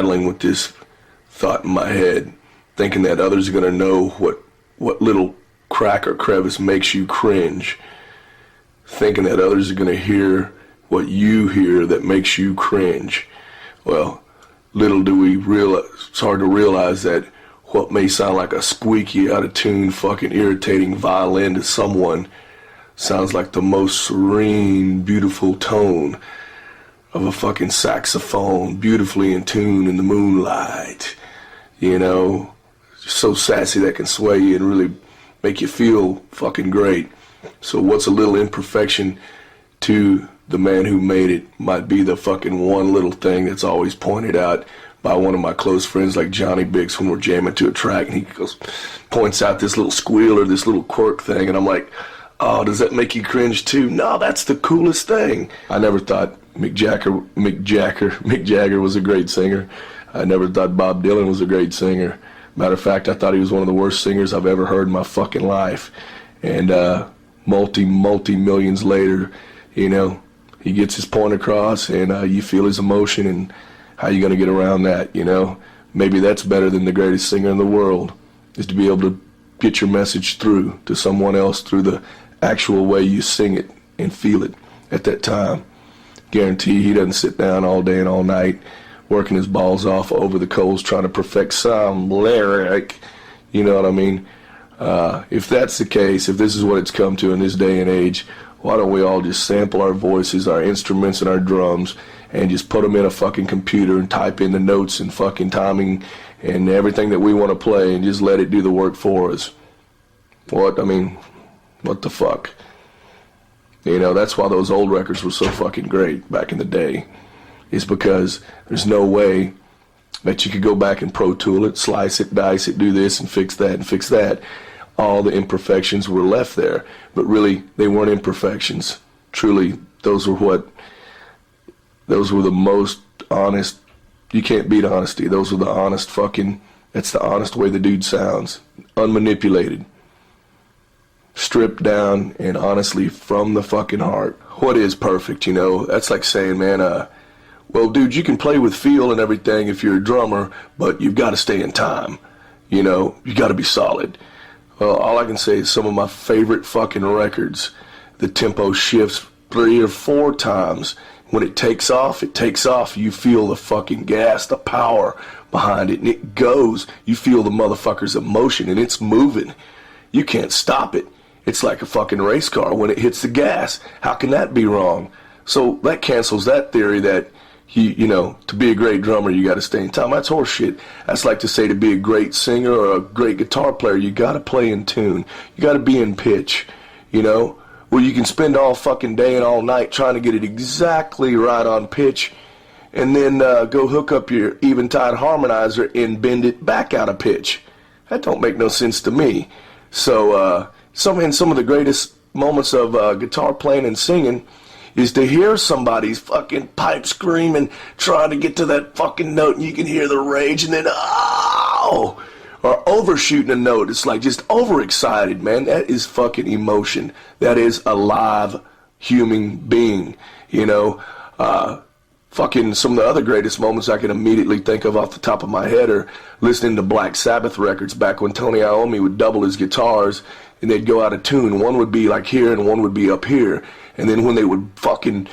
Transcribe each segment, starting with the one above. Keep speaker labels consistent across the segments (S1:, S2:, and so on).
S1: battling with this thought in my head, thinking that others are going to know what little crack or crevice makes you cringe, thinking that others are going to hear what you hear that makes you cringe. Well, little do we realize, it's hard to realize that what may sound like a squeaky, out-of-tune, fucking irritating violin to someone sounds like the most serene, beautiful tone of a fucking saxophone, beautifully in tune in the moonlight. You know, so sassy that can sway you and really make you feel fucking great. So what's a little imperfection to the man who made it might be the fucking one little thing that's always pointed out by one of my close friends like Johnny Biggs when we're jamming to a track, and he goes, points out this little squeal or this little quirk thing, and I'm like, oh, does that make you cringe too? No, that's the coolest thing. I never thought Mick Jagger was a great singer. I never thought Bob Dylan was a great singer. Matter of fact, I thought he was one of the worst singers I've ever heard in my fucking life. And multi-millions later, you know, he gets his point across, and you feel his emotion, and how you gonna get around that, you know? Maybe that's better than the greatest singer in the world, is to be able to get your message through to someone else through the actual way you sing it and feel it at that time. Guarantee he doesn't sit down all day and all night working his balls off over the coals trying to perfect some lyric, you know what I mean? If that's the case, if this is what it's come to in this day and age, why don't we all just sample our voices, our instruments, and our drums, and just put them in a fucking computer and type in the notes and fucking timing and everything that we want to play and just let it do the work for us? What the fuck? You know, that's why those old records were so fucking great back in the day. Is because there's no way that you could go back and Pro Tool it, slice it, dice it, do this and fix that and fix that. All the imperfections were left there, but really they weren't imperfections. Truly, those were the most honest. You can't beat honesty. Those were the honest fucking, that's the honest way the dude sounds. Unmanipulated. Stripped down and honestly from the fucking heart. What is perfect, you know? That's like saying, man, well, dude, you can play with feel and everything if you're a drummer, but you've got to stay in time. You know, you got to be solid. Well, all I can say is some of my favorite fucking records, the tempo shifts 3 or 4 times. When it takes off, you feel the fucking gas, the power behind it, and it goes. You feel the motherfucker's emotion, and it's moving. You can't stop it. It's like a fucking race car when it hits the gas. How can that be wrong? So that cancels that theory that, you know, to be a great drummer, you got to stay in time. That's horseshit. That's like to say to be a great singer or a great guitar player, you got to play in tune. You got to be in pitch, you know, where you can spend all fucking day and all night trying to get it exactly right on pitch and then go hook up your Eventide harmonizer and bend it back out of pitch. That don't make no sense to me. So some of the greatest moments of guitar playing and singing is to hear somebody's fucking pipe screaming, trying to get to that fucking note, and you can hear the rage, and then, oh, or overshooting a note. It's like just overexcited, man. That is fucking emotion. That is a live human being, you know. Fucking some of the other greatest moments I can immediately think of off the top of my head are listening to Black Sabbath records back when Tony Iommi would double his guitars and they'd go out of tune. One would be like here and one would be up here. And then when they would fucking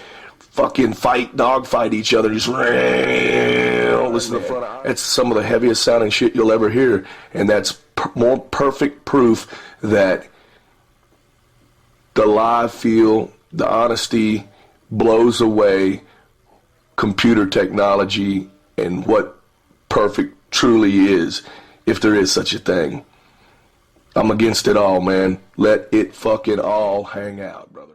S1: dogfight each other, just listen to the front. It's some of the heaviest sounding shit you'll ever hear. And that's more perfect proof that the live feel, the honesty blows away computer technology and what perfect truly is, if there is such a thing. I'm against it all, man. Let it fucking all hang out, brother.